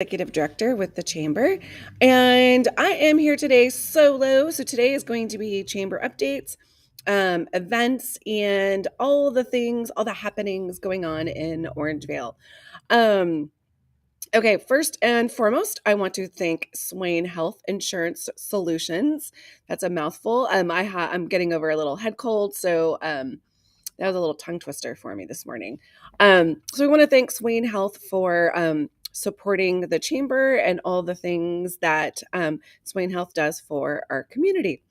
Executive Director with the Chamber, and I am here today solo. So today is going to be Chamber updates, events, and all the things, all the happenings going on in Orangevale. Um, okay, first and foremost, I want to thank Swain Health Insurance Solutions. That's a mouthful. I'm getting over a little head cold, so that was a little tongue twister for me this morning. So we want to thank Swain Health for supporting the chamber and all the things that Swain Health does for our community.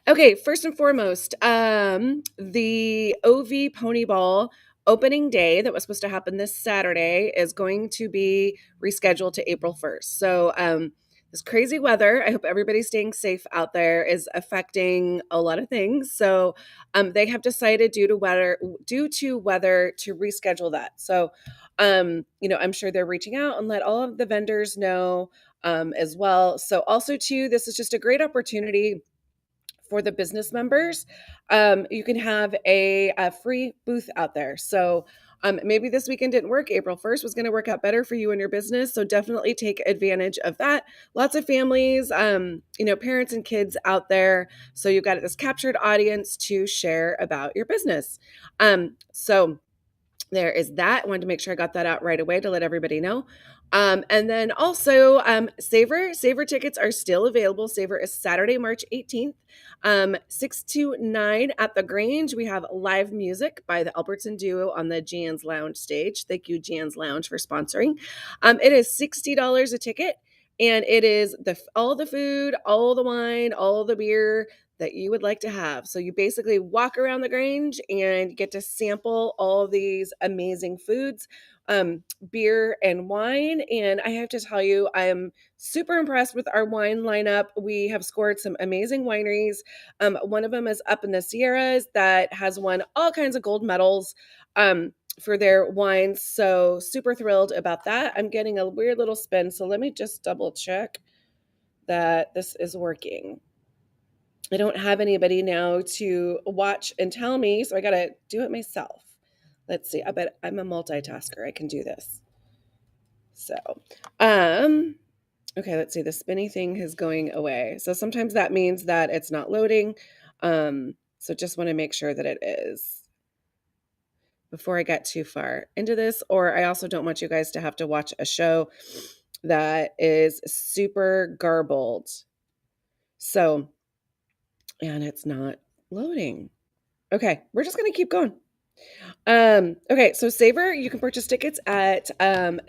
Okay, first and foremost, the OV Pony Ball opening day that was supposed to happen this Saturday is going to be rescheduled to April 1st. So, this crazy weather, I hope everybody's staying safe out there, is affecting a lot of things. So, they have decided due to weather to reschedule that. So, I'm sure they're reaching out and let all of the vendors know as well. So, also too, this is just a great opportunity for the business members. You can have a free booth out there. So maybe this weekend didn't work. April 1st was going to work out better for you and your business. So definitely take advantage of that. Lots of families, parents and kids out there. So you've got this captured audience to share about your business. So there is that. I wanted to make sure I got that out right away to let everybody know. And then also, Savor tickets are still available. Savor is Saturday, March 18th, 6 to 9 at the Grange. We have live music by the Albertson Duo on the Jan's Lounge stage. Thank you, Jan's Lounge, for sponsoring. It is $60 a ticket, and it is all the food, all the wine, all the beer that you would like to have. So you basically walk around the Grange and get to sample all these amazing foods, beer and wine. And I have to tell you, I am super impressed with our wine lineup. We have scored some amazing wineries. One of them is up in the Sierras that has won all kinds of gold medals for their wines. So super thrilled about that. I'm getting a weird little spin. So let me just double check that this is working. I don't have anybody now to watch and tell me, so I got to do it myself. Let's see. I bet I'm a multitasker. I can do this. So, okay, let's see. The spinny thing is going away. So sometimes that means that it's not loading. So just want to make sure that it is before I get too far into this. Or I also don't want you guys to have to watch a show that is super garbled. So, and it's not loading. Okay, we're just gonna keep going. Okay, so Savor, you can purchase tickets at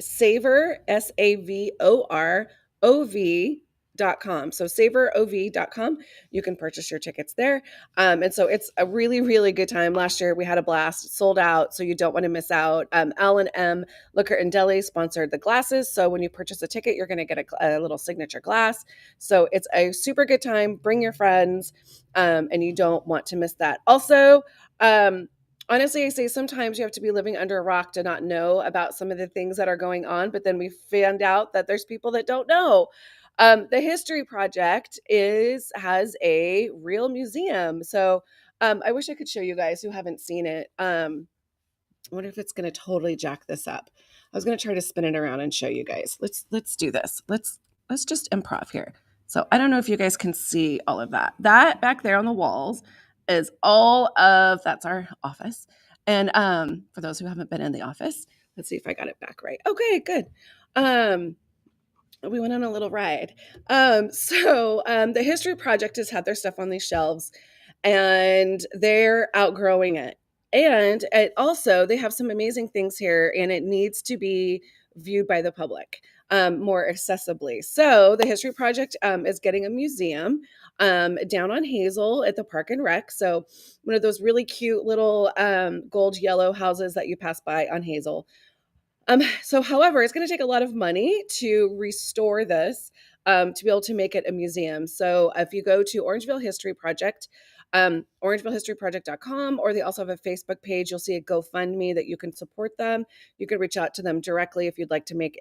Savor, SAVOROV.com. So SavorOV.com. You can purchase your tickets there. And so it's a really, really good time. Last year we had a blast, it sold out, so you don't want to miss out. Alan M. Liquor and Deli sponsored the glasses. So when you purchase a ticket, you're going to get a little signature glass. So it's a super good time. Bring your friends, and you don't want to miss that. Also, honestly, I say sometimes you have to be living under a rock to not know about some of the things that are going on, but then we found out that there's people that don't know. The History Project has a real museum. So I wish I could show you guys who haven't seen it. I wonder if it's going to totally jack this up. I was going to try to spin it around and show you guys. Let's do this. Let's just improv here. So I don't know if you guys can see all of that. That back there on the walls is that's our office. And for those who haven't been in the office, let's see if I got it back right. Okay, good. We went on a little ride. The History Project has had their stuff on these shelves, and they're outgrowing it. And also, they have some amazing things here, and it needs to be viewed by the public more accessibly. So, the History Project is getting a museum down on Hazel at the Park and Rec. So, one of those really cute little gold yellow houses that you pass by on Hazel. However, it's going to take a lot of money to restore this, to be able to make it a museum. So if you go to Orangevale History Project, orangevalehistoryproject.com, or they also have a Facebook page, you'll see a GoFundMe that you can support them. You can reach out to them directly if you'd like to make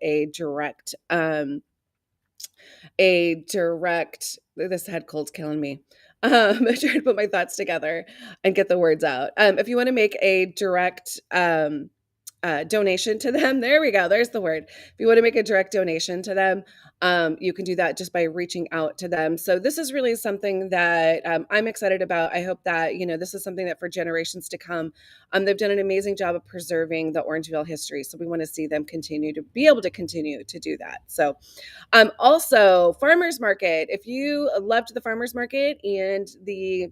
this head cold's killing me. I'm trying to put my thoughts together and get the words out. If you want to make a direct donation to them. There we go. There's the word. If you want to make a direct donation to them, you can do that just by reaching out to them. So this is really something that I'm excited about. I hope that, this is something that for generations to come, they've done an amazing job of preserving the Orangeville history. So we want to see them continue to be able to continue to do that. So also farmers market. If you loved the farmers market and the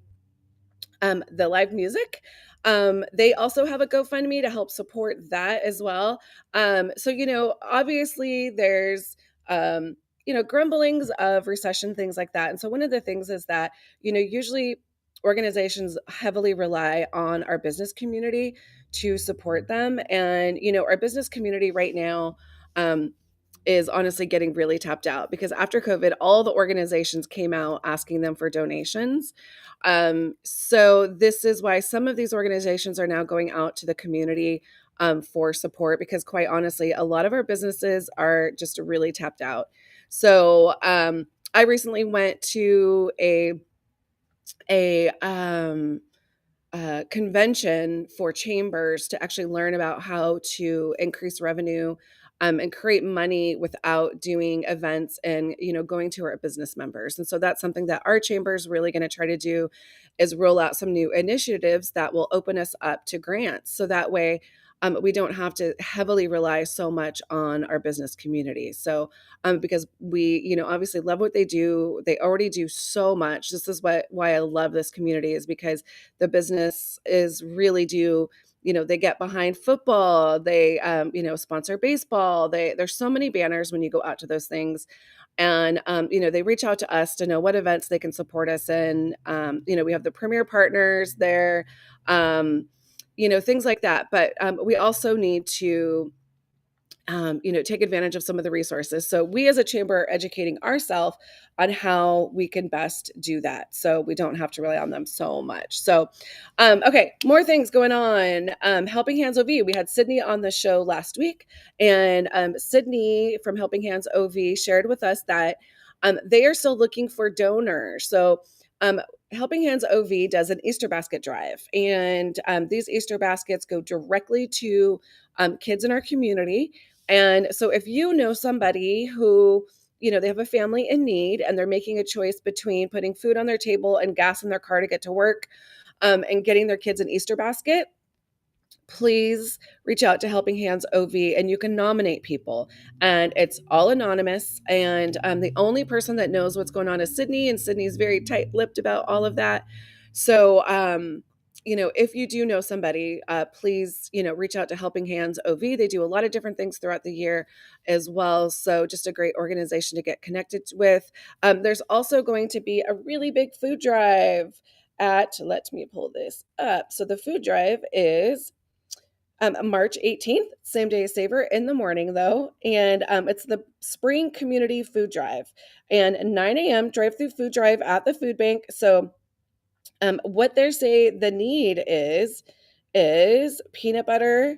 live music. They also have a GoFundMe to help support that as well. So, obviously there's, grumblings of recession, things like that. And so one of the things is that, usually organizations heavily rely on our business community to support them. And, our business community right now, is honestly getting really tapped out because after COVID, all the organizations came out asking them for donations. So this is why some of these organizations are now going out to the community for support because quite honestly, a lot of our businesses are just really tapped out. So I recently went to a convention for chambers to actually learn about how to increase revenue and create money without doing events and going to our business members. And so that's something that our chamber is really going to try to do is roll out some new initiatives that will open us up to grants so that way we don't have to heavily rely so much on our business community. So because we obviously love what they do, they already do so much. This is why I love this community is because the business is really do they get behind football, they sponsor baseball, there's so many banners when you go out to those things. And they reach out to us to know what events they can support us in. We have the premier partners there, things like that. But we also need to take advantage of some of the resources. So we as a chamber are educating ourselves on how we can best do that. So we don't have to rely on them so much. So, okay, more things going on. Helping Hands OV. We had Sydney on the show last week, and Sydney from Helping Hands OV shared with us that they are still looking for donors. So Helping Hands OV does an Easter basket drive, and these Easter baskets go directly to kids in our community. And so if you know somebody who, they have a family in need and they're making a choice between putting food on their table and gas in their car to get to work and getting their kids an Easter basket, please reach out to Helping Hands OV and you can nominate people. And it's all anonymous. And the only person that knows what's going on is Sydney, and Sydney's very tight lipped about all of that. So, if you do know somebody, please, reach out to Helping Hands OV. They do a lot of different things throughout the year as well. So just a great organization to get connected with. There's also going to be a really big food drive let me pull this up. So the food drive is March 18th, same day as Savor in the morning, though. And it's the Spring Community Food Drive. And 9 a.m. drive-through food drive at the food bank. So what they say the need is peanut butter.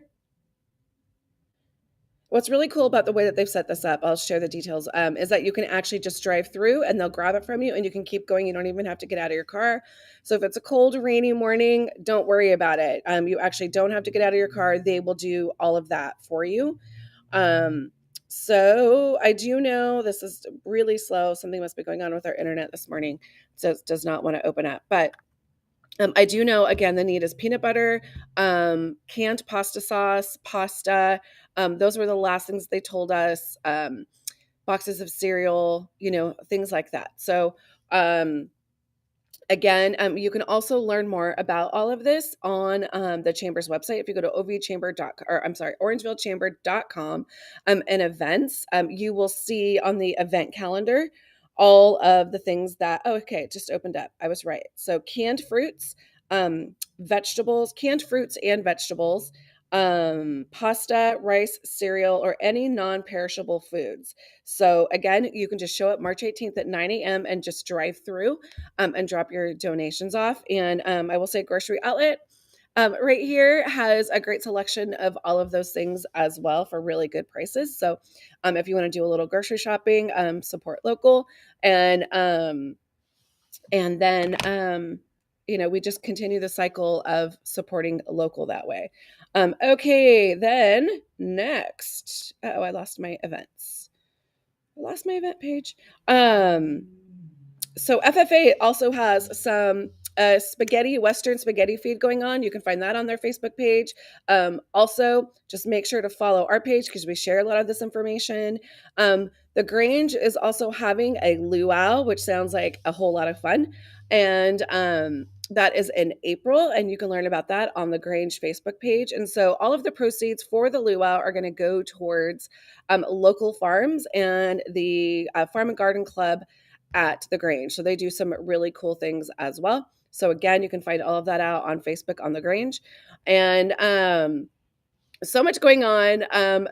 What's really cool about the way that they've set this up, I'll share the details, is that you can actually just drive through and they'll grab it from you and you can keep going. You don't even have to get out of your car. So if it's a cold, rainy morning, don't worry about it. You actually don't have to get out of your car. They will do all of that for you. So I do know this is really slow. Something must be going on with our internet this morning. So it does not want to open up. But I do know, again, the need is peanut butter, canned pasta sauce, pasta. Those were the last things they told us. Boxes of cereal, things like that. So, again, you can also learn more about all of this on the Chamber's website. If you go to orangevillechamber.com and events, you will see on the event calendar all of the things that, it just opened up. I was right. So canned fruits, vegetables, canned fruits and vegetables, pasta, rice, cereal, or any non-perishable foods. So again, you can just show up March 18th at 9 a.m. and just drive through and drop your donations off. And I will say Grocery Outlet right here has a great selection of all of those things as well for really good prices. So if you want to do a little grocery shopping, support local. And then we just continue the cycle of supporting local that way. Okay, then next. Oh, I lost my events. I lost my event page. So FFA also has some Western spaghetti feed going on. You can find that on their Facebook page. Also, just make sure to follow our page because we share a lot of this information. The Grange is also having a luau, which sounds like a whole lot of fun. And that is in April, and you can learn about that on the Grange Facebook page. And so all of the proceeds for the luau are going to go towards local farms and the Farm and Garden Club at the Grange. So they do some really cool things as well. So again, you can find all of that out on Facebook on the Grange. And so much going on.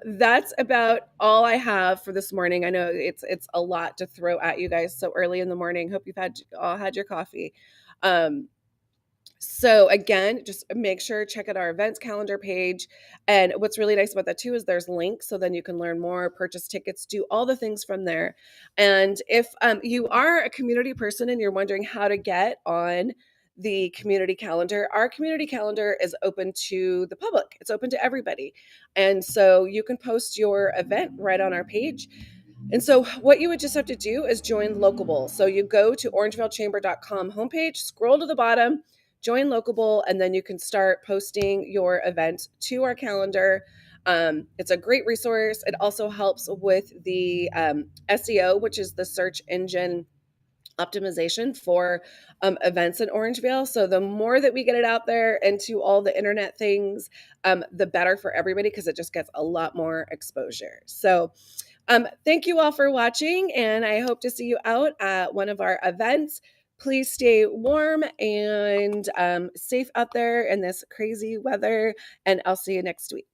That's about all I have for this morning. I know it's a lot to throw at you guys so early in the morning. Hope you've all had your coffee. So again, just make sure check out our events calendar page. And what's really nice about that too is there's links, so then you can learn more, purchase tickets, do all the things from there. And if you are a community person and you're wondering how to get on the community calendar, our community calendar is open to the public. It's open to everybody. And so you can post your event right on our page. And so what you would just have to do is join Locable. So you go to orangevalechamber.com homepage, scroll to the bottom, join Locable, and then you can start posting your event to our calendar. It's a great resource. It also helps with the SEO, which is the search engine optimization for events in Orangevale. So the more that we get it out there into all the internet things, the better for everybody because it just gets a lot more exposure. So thank you all for watching, and I hope to see you out at one of our events. Please stay warm and safe out there in this crazy weather, and I'll see you next week.